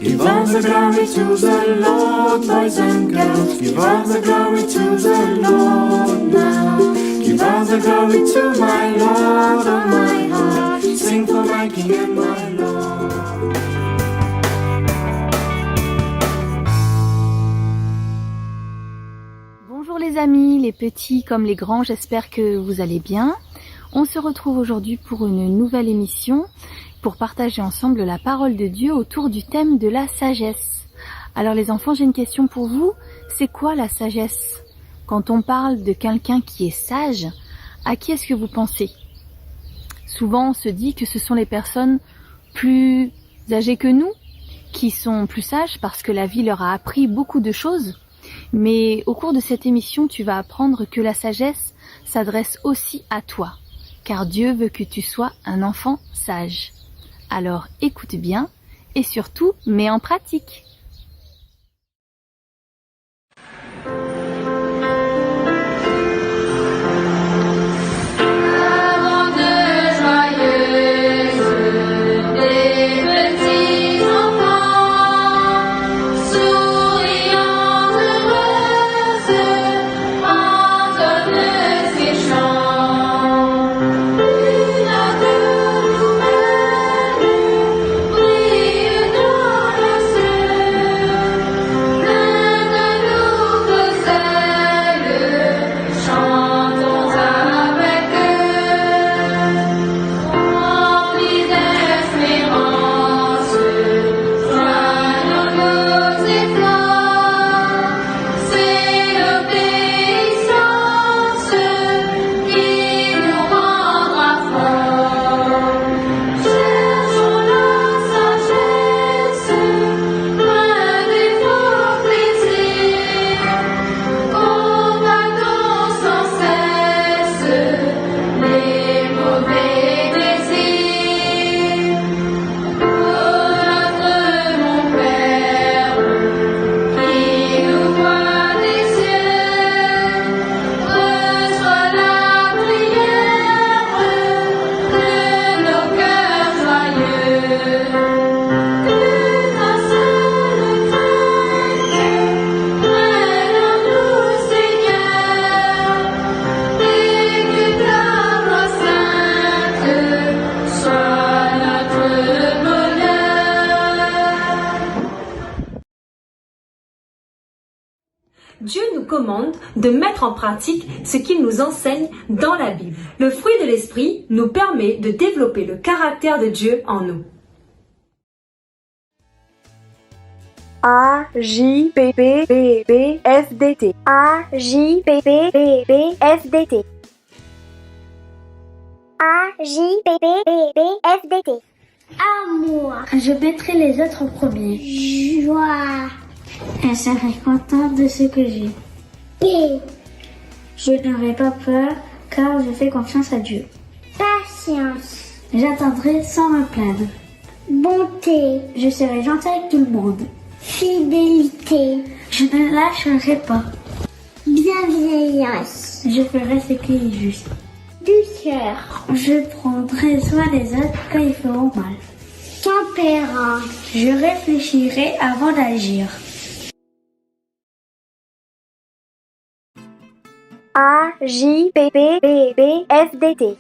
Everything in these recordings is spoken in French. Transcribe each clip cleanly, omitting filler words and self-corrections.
Give all the glory to the Lord, boys and girls. Give all the glory to the Lord now. Give all the glory to my Lord, oh my heart. Sing for my King and my Lord. Bonjour les amis, les petits comme les grands, j'espère que vous allez bien. On se retrouve aujourd'hui pour une nouvelle émission pour partager ensemble la parole de Dieu autour du thème de la sagesse. Alors les enfants, j'ai une question pour vous. C'est quoi la sagesse? Quand on parle de quelqu'un qui est sage, à qui est-ce que vous pensez? Souvent on se dit que ce sont les personnes plus âgées que nous qui sont plus sages parce que la vie leur a appris beaucoup de choses. Mais au cours de cette émission, tu vas apprendre que la sagesse s'adresse aussi à toi, car Dieu veut que tu sois un enfant sage. Alors écoute bien et surtout mets en pratique. Dieu nous commande de mettre en pratique ce qu'il nous enseigne dans la Bible. Le fruit de l'esprit nous permet de développer le caractère de Dieu en nous. A J P P B B F D T. A J P P B B F D T. A J P P B B F D T. Amour. Je mettrai les autres en premier. Joie. Je serai contente de ce que j'ai. Paix. Je n'aurai pas peur car je fais confiance à Dieu. Patience. J'attendrai sans me plaindre. Bonté. Je serai gentille avec tout le monde. Fidélité. Je ne lâcherai pas. Bienveillance. Je ferai ce qui est juste. Douceur. Je prendrai soin des autres quand ils feront mal. Tempérance. Je réfléchirai avant d'agir. A J P P B B F D T.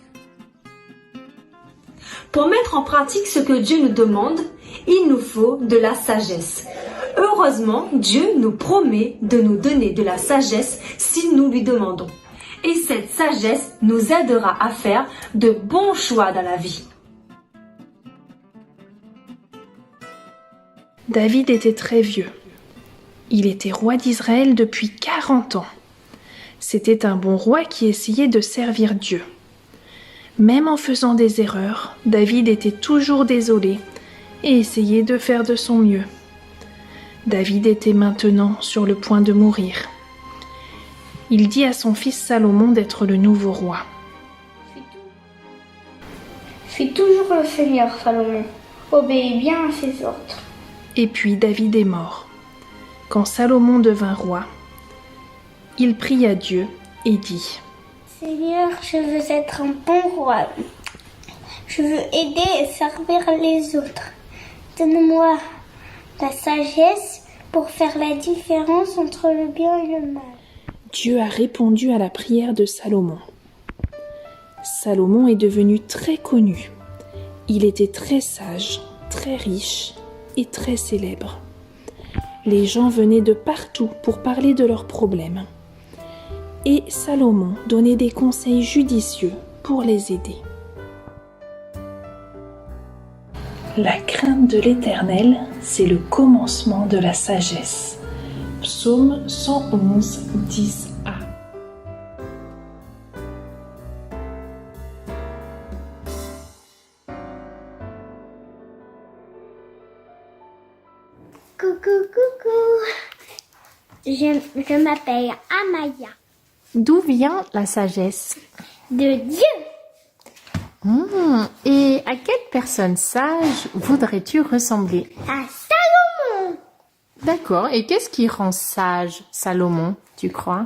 Pour mettre en pratique ce que Dieu nous demande, il nous faut de la sagesse. Heureusement, Dieu nous promet de nous donner de la sagesse si nous lui demandons. Et cette sagesse nous aidera à faire de bons choix dans la vie. David était très vieux. Il était roi d'Israël depuis 40 ans. C'était un bon roi qui essayait de servir Dieu. Même en faisant des erreurs, David était toujours désolé et essayait de faire de son mieux. David était maintenant sur le point de mourir. Il dit à son fils Salomon d'être le nouveau roi. Suis toujours le Seigneur, Salomon. Obéis bien à ses ordres. Et puis David est mort. Quand Salomon devint roi, il prie à Dieu et dit : Seigneur, je veux être un bon roi. Je veux aider et servir les autres. Donne-moi La sagesse pour faire la différence entre le bien et le mal. Dieu a répondu à la prière de Salomon. Salomon est devenu très connu. Il était très sage, très riche et très célèbre. Les gens venaient de partout pour parler de leurs problèmes. Et Salomon donnait des conseils judicieux pour les aider. La crainte de l'Éternel, c'est le commencement de la sagesse. Psaume 111, 10a. Coucou, coucou. Je m'appelle Amaya. D'où vient la sagesse? De Dieu. Et à quelle personne sage voudrais-tu ressembler? À Salomon. D'accord, et qu'est-ce qui rend sage Salomon, tu crois?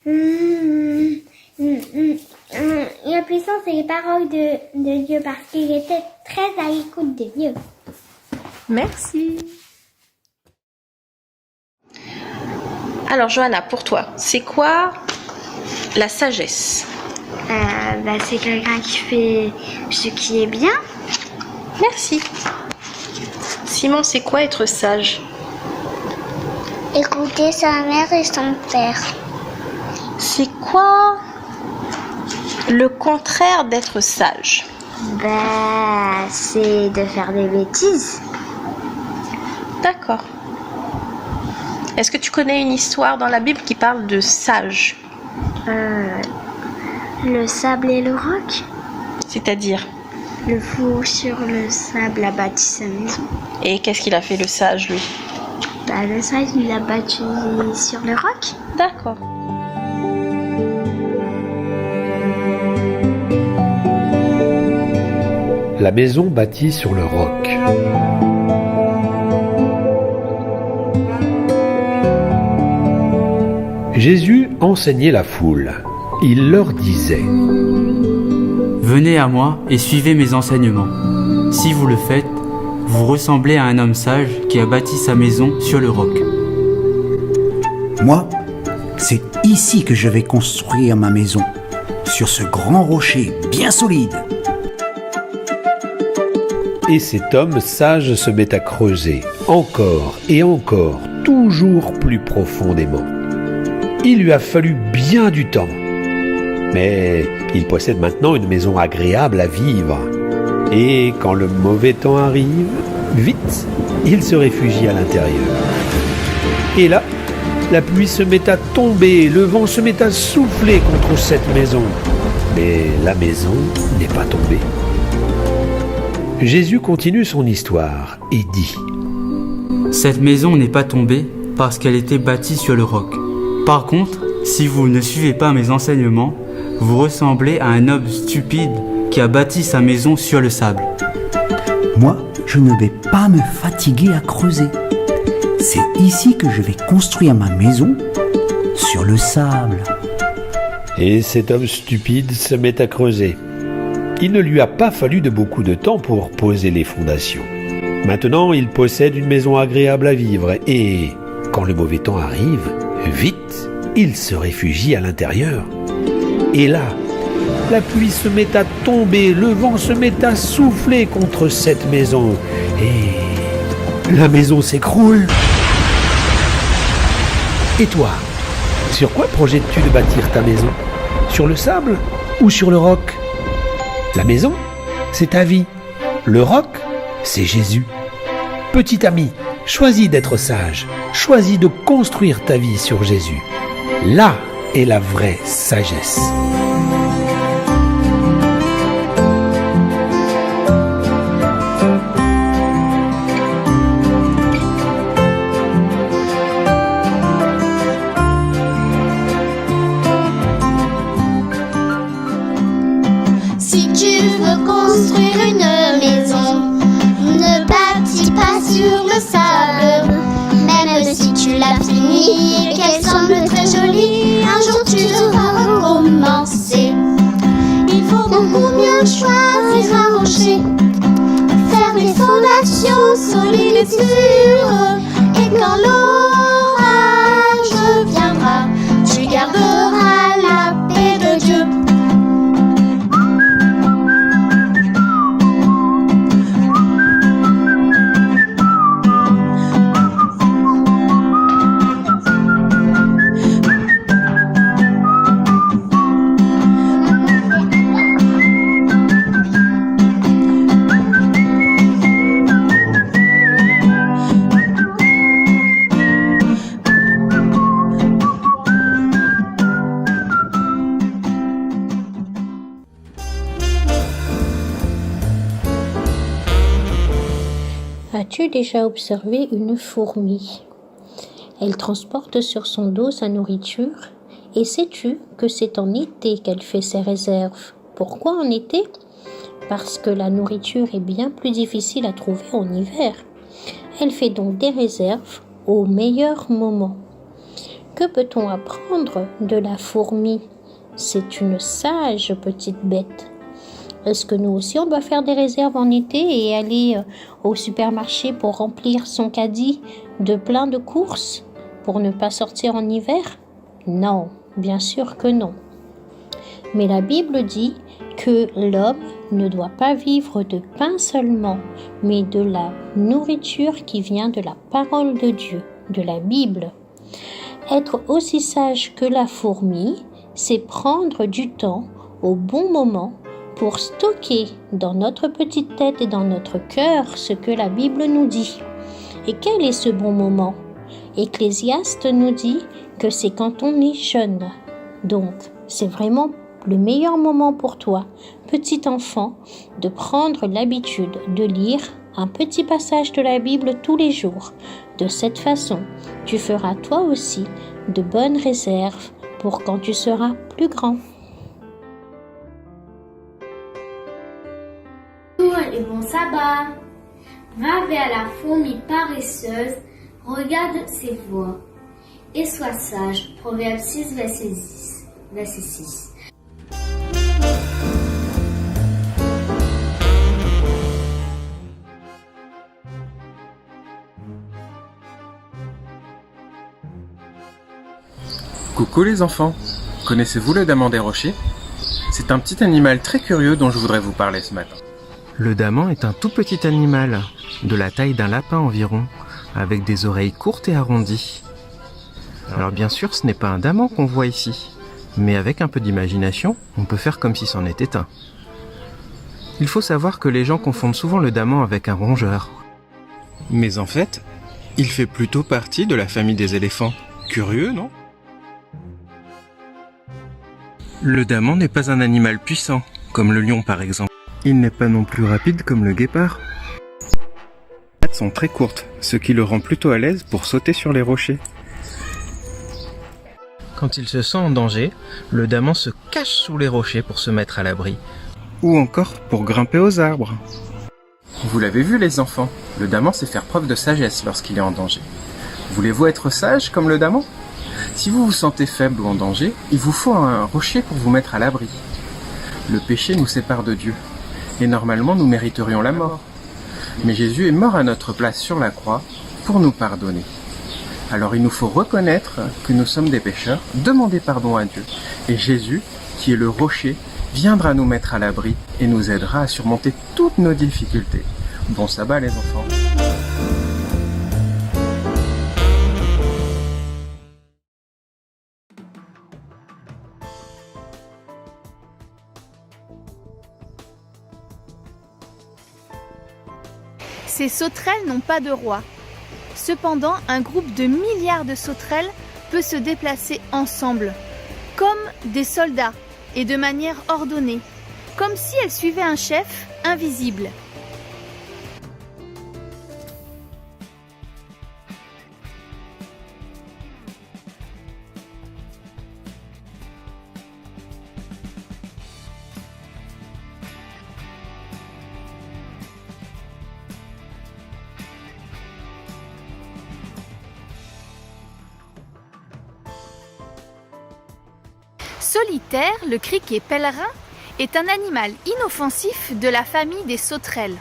La puissance et les paroles de Dieu parce qu'il était très à l'écoute de Dieu. Merci. Alors Johanna, pour toi, c'est quoi la sagesse? C'est quelqu'un qui fait ce qui est bien. Merci. Simon, c'est quoi être sage? Écouter sa mère et son père. C'est quoi le contraire d'être sage? C'est de faire des bêtises. D'accord. Est-ce que tu connais une histoire dans la Bible qui parle de sage? Le sable et le roc. C'est-à-dire? Le fou sur le sable a bâti sa maison. Et qu'est-ce qu'il a fait le sage, lui? Le sage, il a bâti sur le roc. D'accord. La maison bâtie sur le roc. Jésus enseignait la foule. Il leur disait: Venez à moi et suivez mes enseignements. Si vous le faites, vous ressemblez à un homme sage qui a bâti sa maison sur le roc. Moi, c'est ici que je vais construire ma maison, sur ce grand rocher bien solide. Et cet homme sage se met à creuser, encore et encore, toujours plus profondément. Il lui a fallu bien du temps. Mais il possède maintenant une maison agréable à vivre. Et quand le mauvais temps arrive, vite, il se réfugie à l'intérieur. Et là, la pluie se met à tomber, le vent se met à souffler contre cette maison. Mais la maison n'est pas tombée. Jésus continue son histoire et dit: Cette maison n'est pas tombée parce qu'elle était bâtie sur le roc. Par contre, si vous ne suivez pas mes enseignements, vous ressemblez à un homme stupide qui a bâti sa maison sur le sable. Moi, je ne vais pas me fatiguer à creuser. C'est ici que je vais construire ma maison, sur le sable. Et cet homme stupide se met à creuser. Il ne lui a pas fallu de beaucoup de temps pour poser les fondations. Maintenant, il possède une maison agréable à vivre et, quand le mauvais temps arrive, vite, il se réfugie à l'intérieur. Et là, la pluie se met à tomber, le vent se met à souffler contre cette maison. Et la maison s'écroule. Et toi, sur quoi projettes-tu de bâtir ta maison? Sur le sable ou sur le roc? La maison, c'est ta vie. Le roc, c'est Jésus. Petit ami, choisis d'être sage. Choisis de construire ta vie sur Jésus. Là est la vraie sagesse. Si tu veux construire une maison, ne bâtis pas sur le sable. Même si tu l'as finie et qu'elle semble très jolie, un jour tu devras recommencer. Il faut beaucoup mieux choisir un rocher, faire les fondations solitude. Et quand l'orage viendra, tu garderas la paix de Dieu. As-tu déjà observé une fourmi? Elle transporte sur son dos sa nourriture et sais-tu que c'est en été qu'elle fait ses réserves? Pourquoi en été? Parce que la nourriture est bien plus difficile à trouver en hiver. Elle fait donc des réserves au meilleur moment. Que peut-on apprendre de la fourmi? C'est une sage petite bête. Est-ce que nous aussi on doit faire des réserves en été et aller au supermarché pour remplir son caddie de plein de courses pour ne pas sortir en hiver? Non, bien sûr que non. Mais la Bible dit que l'homme ne doit pas vivre de pain seulement, mais de la nourriture qui vient de la parole de Dieu, de la Bible. Être aussi sage que la fourmi, c'est prendre du temps au bon moment pour stocker dans notre petite tête et dans notre cœur ce que la Bible nous dit. Et quel est ce bon moment? Ecclésiaste nous dit que c'est quand on est jeune. Donc, c'est vraiment le meilleur moment pour toi, petit enfant, de prendre l'habitude de lire un petit passage de la Bible tous les jours. De cette façon, tu feras toi aussi de bonnes réserves pour quand tu seras plus grand. Et bon sabbat. Va vers la fourmi paresseuse, regarde ses voies, et sois sage. Proverbe 6, verset 6. Coucou les enfants, connaissez-vous le daman des rochers? C'est un petit animal très curieux dont je voudrais vous parler ce matin. Le daman est un tout petit animal, de la taille d'un lapin environ, avec des oreilles courtes et arrondies. Alors bien sûr, ce n'est pas un daman qu'on voit ici, mais avec un peu d'imagination, on peut faire comme si c'en était un. Il faut savoir que les gens confondent souvent le daman avec un rongeur. Mais en fait, il fait plutôt partie de la famille des éléphants. Curieux, non? Le daman n'est pas un animal puissant, comme le lion par exemple. Il n'est pas non plus rapide comme le guépard. Les pattes sont très courtes, ce qui le rend plutôt à l'aise pour sauter sur les rochers. Quand il se sent en danger, le daman se cache sous les rochers pour se mettre à l'abri. Ou encore pour grimper aux arbres. Vous l'avez vu les enfants, le daman sait faire preuve de sagesse lorsqu'il est en danger. Voulez-vous être sage comme le daman? Si vous vous sentez faible ou en danger, il vous faut un rocher pour vous mettre à l'abri. Le péché nous sépare de Dieu. Et normalement, nous mériterions la mort. Mais Jésus est mort à notre place sur la croix pour nous pardonner. Alors il nous faut reconnaître que nous sommes des pécheurs, demander pardon à Dieu. Et Jésus, qui est le rocher, viendra nous mettre à l'abri et nous aidera à surmonter toutes nos difficultés. Bon sabbat les enfants. Ces sauterelles n'ont pas de roi. Cependant, un groupe de milliards de sauterelles peut se déplacer ensemble, comme des soldats et de manière ordonnée, comme si elles suivaient un chef invisible. Solitaire, le criquet pèlerin est un animal inoffensif de la famille des sauterelles.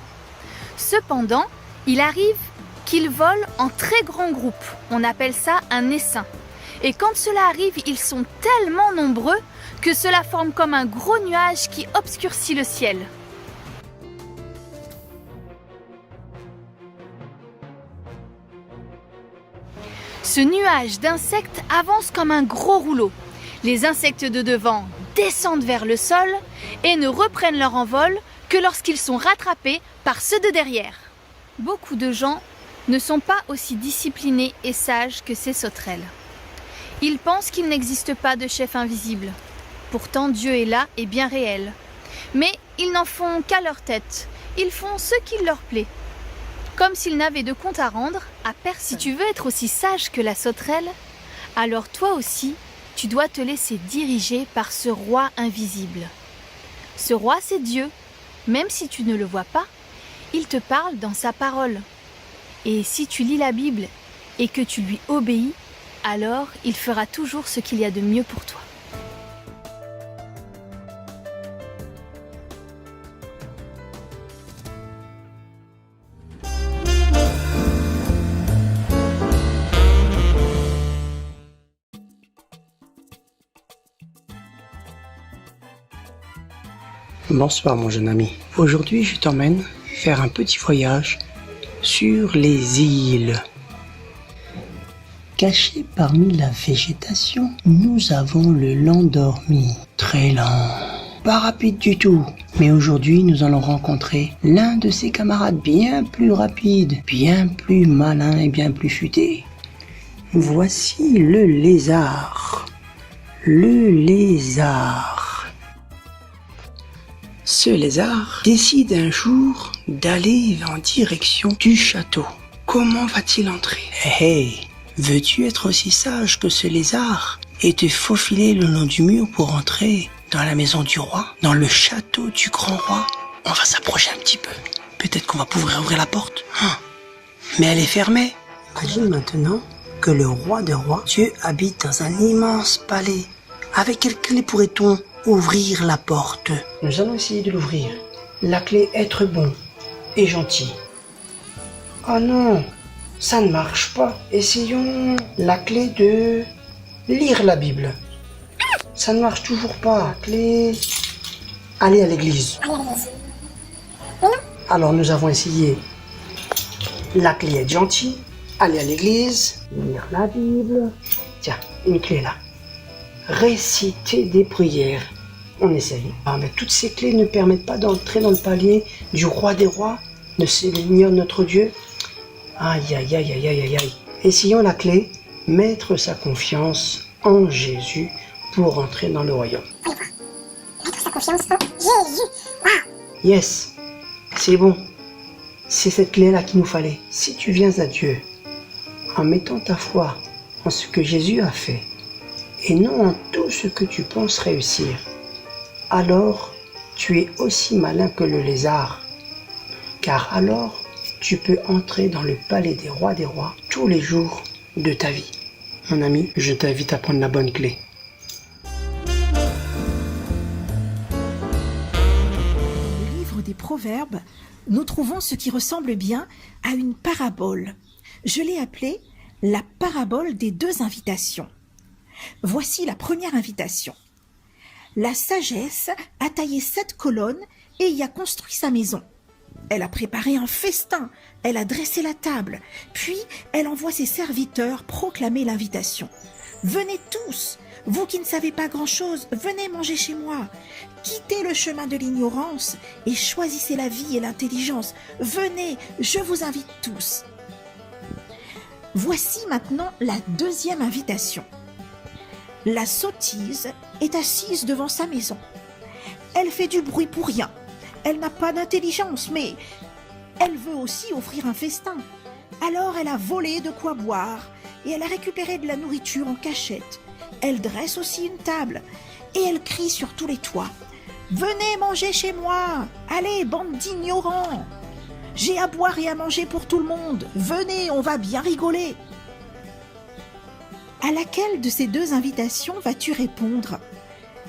Cependant, Il arrive qu'ils volent en très grands groupes. On appelle ça un essaim. Et quand cela arrive, ils sont tellement nombreux que cela forme comme un gros nuage qui obscurcit le ciel. Ce nuage d'insectes avance comme un gros rouleau. Les insectes de devant descendent vers le sol et ne reprennent leur envol que lorsqu'ils sont rattrapés par ceux de derrière. Beaucoup de gens ne sont pas aussi disciplinés et sages que ces sauterelles. Ils pensent qu'il n'existe pas de chef invisible. Pourtant, Dieu est là et bien réel. Mais ils n'en font qu'à leur tête. Ils font ce qu'il leur plaît. Comme s'ils n'avaient de compte à rendre à personne. Si tu veux être aussi sage que la sauterelle, alors toi aussi, tu dois te laisser diriger par ce roi invisible. Ce roi, c'est Dieu. Même si tu ne le vois pas, il te parle dans sa parole. Et si tu lis la Bible et que tu lui obéis, alors il fera toujours ce qu'il y a de mieux pour toi. Bonsoir mon jeune ami. Aujourd'hui je t'emmène faire un petit voyage sur les îles. Caché parmi la végétation, nous avons le lent dormi. Très lent. Pas rapide du tout. Mais aujourd'hui nous allons rencontrer l'un de ses camarades bien plus rapide, bien plus malin et bien plus futé. Voici le lézard. Le lézard. Ce lézard décide un jour d'aller en direction du château. Comment va-t-il entrer? Hey, veux-tu être aussi sage que ce lézard et te faufiler le long du mur pour entrer dans la maison du roi, dans le château du grand roi? On va s'approcher un petit peu. Peut-être qu'on va pouvoir ouvrir la porte. Mais elle est fermée. Imagine maintenant que le roi des rois, Dieu, habite dans un immense palais. Avec quelle clé pourrait-on ouvrir la porte? Nous allons essayer de l'ouvrir. La clé être bon et gentil. Oh non, ça ne marche pas. Essayons la clé de lire la Bible. Ça ne marche toujours pas. Clé aller à l'église. Alors nous avons essayé la clé être gentil, aller à l'église, lire la Bible. Tiens, une clé là. Réciter des prières. On essaye. Mais toutes ces clés ne permettent pas d'entrer dans le palier du roi des rois, de Seigneur notre Dieu. Aïe, aïe, aïe, aïe, aïe, aïe. Essayons la clé, mettre sa confiance en Jésus pour entrer dans le royaume. Mettre sa confiance en Jésus. Yes, c'est bon. C'est cette clé-là qu'il nous fallait. Si tu viens à Dieu en mettant ta foi en ce que Jésus a fait, et non en tout ce que tu penses réussir, alors tu es aussi malin que le lézard, car alors tu peux entrer dans le palais des rois tous les jours de ta vie. Mon ami, je t'invite à prendre la bonne clé. Dans le livre des Proverbes, nous trouvons ce qui ressemble bien à une parabole. Je l'ai appelée la parabole des 2 invitations. Voici la première invitation. La sagesse a taillé 7 colonnes et y a construit sa maison. Elle a préparé un festin, elle a dressé la table, puis elle envoie ses serviteurs proclamer l'invitation. Venez tous, vous qui ne savez pas grand-chose, venez manger chez moi. Quittez le chemin de l'ignorance et choisissez la vie et l'intelligence. Venez, je vous invite tous. Voici maintenant la 2e invitation. La sottise est assise devant sa maison. Elle fait du bruit pour rien. Elle n'a pas d'intelligence, mais elle veut aussi offrir un festin. Alors elle a volé de quoi boire et elle a récupéré de la nourriture en cachette. Elle dresse aussi une table et elle crie sur tous les toits. « Venez manger chez moi! Allez, bande d'ignorants! J'ai à boire et à manger pour tout le monde! Venez, on va bien rigoler !» À laquelle de ces 2 invitations vas-tu répondre?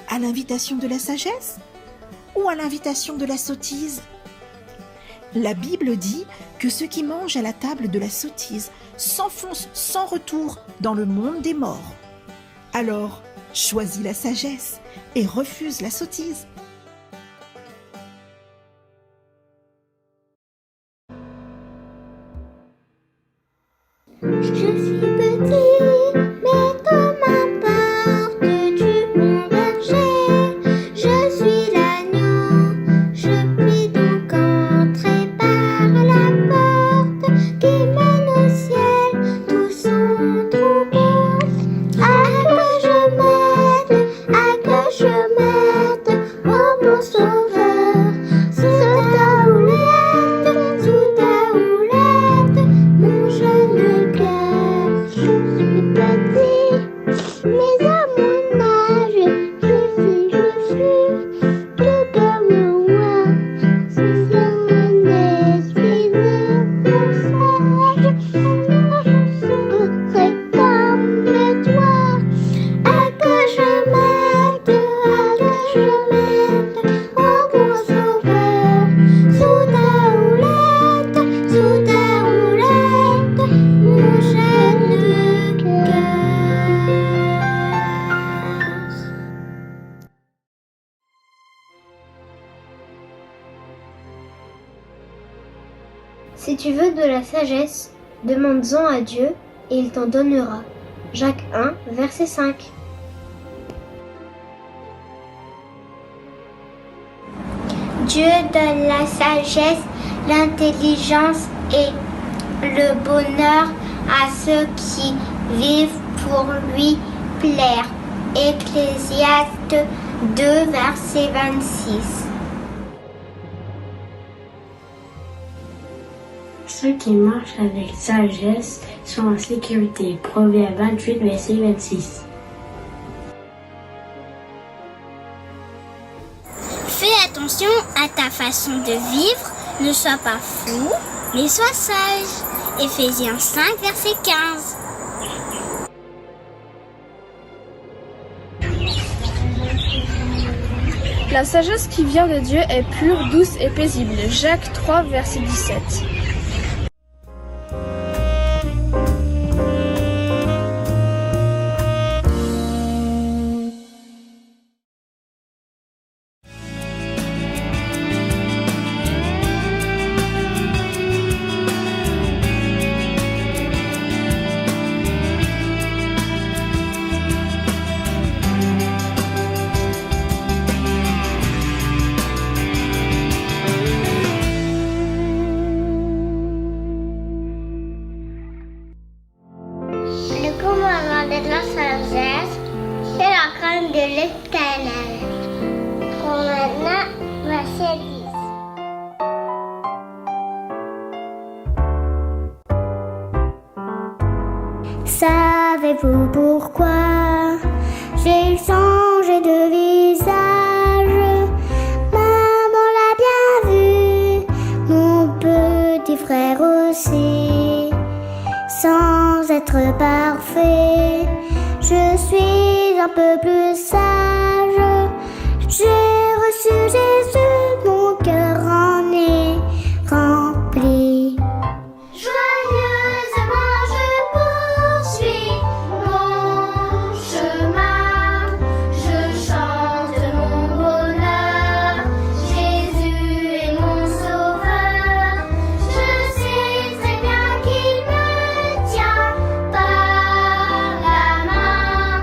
À l'invitation de la sagesse ou à l'invitation de la sottise? La Bible dit que ceux qui mangent à la table de la sottise s'enfoncent sans retour dans le monde des morts. Alors, choisis la sagesse et refuse la sottise. Je suis petit, mais peu m'importe du bon berger. Je suis l'agneau, je puis donc entrer par la porte qui mène au ciel, tout son troupeau. À que je m'aide, oh mon sauveur, sous ta houlette, mon jeune cœur. Je suis petit, mais à mon âge, je suis tout comme moi. C'est sur mon esprit de sage, je serai comme toi. À que je m'aide, oh bon sauveur, sous ta houlette, mon jeune cœur. Si tu veux de la sagesse, demande-en à Dieu et il t'en donnera. Jacques 1, verset 5. Dieu donne la sagesse, l'intelligence et le bonheur à ceux qui vivent pour lui plaire. Ecclésiaste 2, verset 26. Ceux qui marchent avec sagesse sont en sécurité. Proverbe 28, verset 26. Fais attention à ta façon de vivre, ne sois pas fou, mais sois sage. Éphésiens 5, verset 15. La sagesse qui vient de Dieu est pure, douce et paisible. Jacques 3, verset 17. Le commandement de la sagesse, c'est la crainte de l'Éternel. Romains 9, verset 10. Savez-vous pourquoi j'ai changé de visage? Maman l'a bien vu, mon petit frère aussi. Sans être parfait, je suis un peu plus sage. J'ai reçu Jésus, mon cœur en est rempli. Joyeusement je poursuis mon chemin, je chante mon bonheur. Jésus est mon sauveur, je sais très bien qu'il me tient par la main.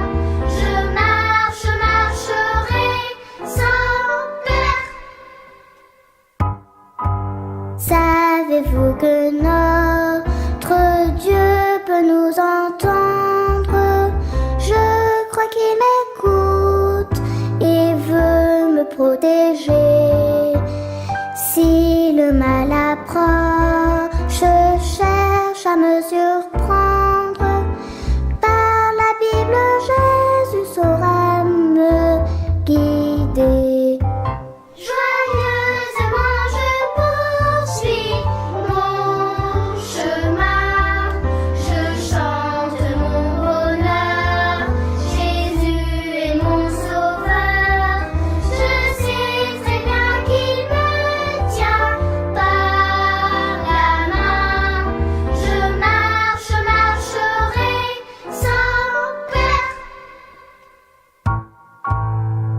Je marcherai sans peur. Savez-vous que notre Dieu peut nous entendre? Je crois qu'il m'écoute et veut me protéger. Si le mal approche, cherche à me surprendre. Par la Bible, Jésus saura me guider. Joyeusement je poursuis mon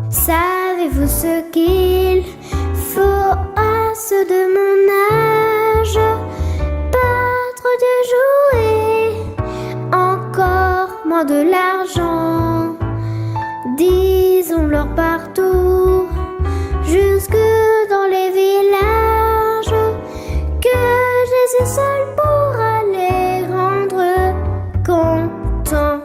Savez-vous ce qu'il faut à ceux de mon âge? Pas trop de jouets, encore moins de l'argent. Disons-leur partout, jusque dans les villages, que Jésus seul pourra les rendre contents.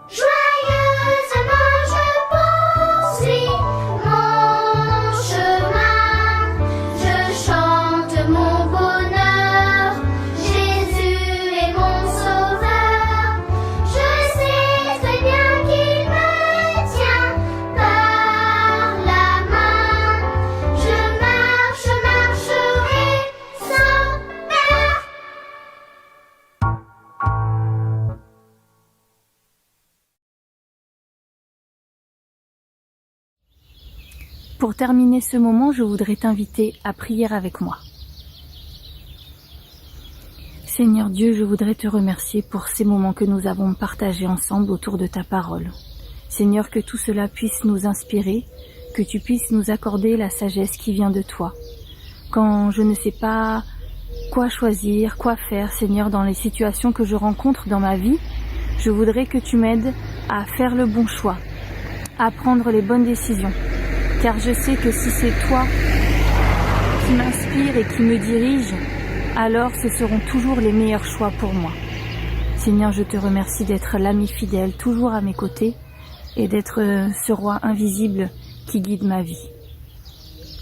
Joyeusement je poursuis mon chemin, je chante mon bonheur, Jésus est mon sauveur. Je sais très bien qu'il me tient par la main, je marcherai sans peur. Pour terminer ce moment, je voudrais t'inviter à prier avec moi. Seigneur Dieu, je voudrais te remercier pour ces moments que nous avons partagés ensemble autour de ta parole. Seigneur, que tout cela puisse nous inspirer, que tu puisses nous accorder la sagesse qui vient de toi. Quand je ne sais pas quoi choisir, quoi faire, Seigneur, dans les situations que je rencontre dans ma vie, je voudrais que tu m'aides à faire le bon choix, à prendre les bonnes décisions. Car je sais que si c'est toi qui m'inspire et qui me dirige, alors ce seront toujours les meilleurs choix pour moi. Seigneur, je te remercie d'être l'ami fidèle, toujours à mes côtés, et d'être ce roi invisible qui guide ma vie.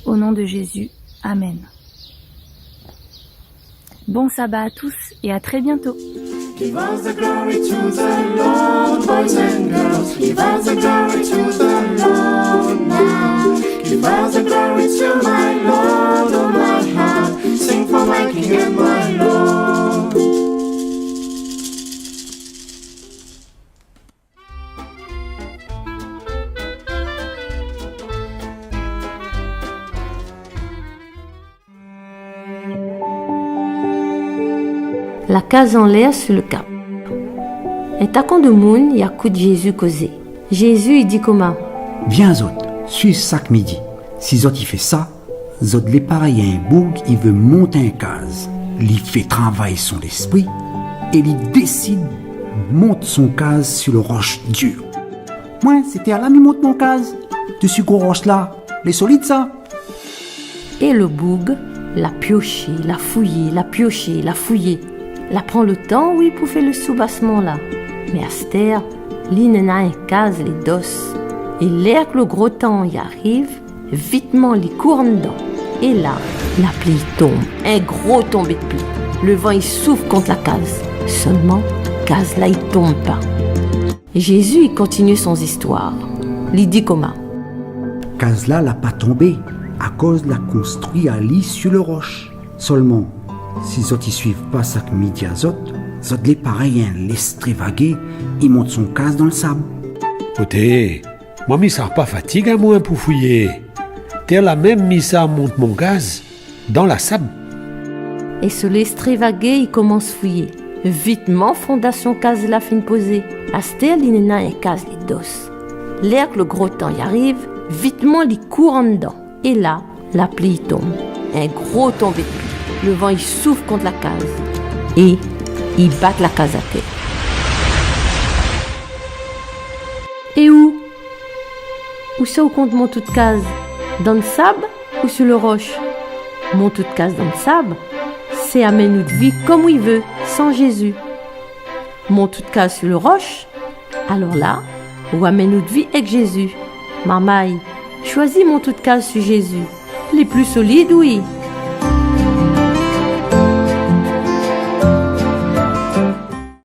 Au nom de Jésus, Amen. Bon sabbat à tous et à très bientôt. Give us the glory to the Lord, boys and girls. Give us the glory to the Lord now. Give us the glory to my Lord, oh my heart. Sing for my King and my Lord. La case en l'air sur le cap. Et takon de moun, y a coup de Jésus causé. Jésus, il dit comment? Viens, Zot, suis sac midi. Si Zot, il fait ça, Zot, les pareil à un boug, il veut monter un case. Il fait travailler son esprit et il décide, monte son case sur le roche dur. Moi, c'était à la mi-monte mon case. Dessus gros roche là, les solides ça. Et le boug l'a pioché, l'a fouillé, l'a pioché, l'a fouillé. La prend le temps, oui, pour faire le soubassement là. Mais à cette heure, l'inena un case les dos. Et l'air que le gros temps y arrive, vitement les court dedans. Et là, la pluie tombe, un gros tombé de pluie. Le vent il souffle contre la case. Seulement, case là il tombe pas. Et Jésus il continue son histoire. Il dit comment? Case là l'a pas tombé à cause de la construit à lit sur le roche. Seulement, si Zot y suivent pas sac midi à Zot, Zot les pareil un laisse trévaguer, il monte son case dans le sable. Côté, moi mi ça pas fatigue à moi pour fouiller. T'es la même mi ça monte mon gaz dans la sable. Et se laisse trévaguer, il commence fouiller. Vitement, fondation case la fin posée. À cette heure, il n'a un case les dos. L'air que le gros temps y arrive, vitement, il court en dedans. Et là, la pluie tombe. Un gros tombé de pluie. Le vent il souffle contre la case et il bat la case à terre. Et où ça où compte mon toute case? Dans le sable ou sur le roche? Mon toute case dans le sable, c'est amener notre vie comme il veut, sans Jésus. Mon toute case sur le roche, alors là, on amène notre vie avec Jésus. Marmaille, choisis mon toute case sur Jésus. Les plus solides, oui.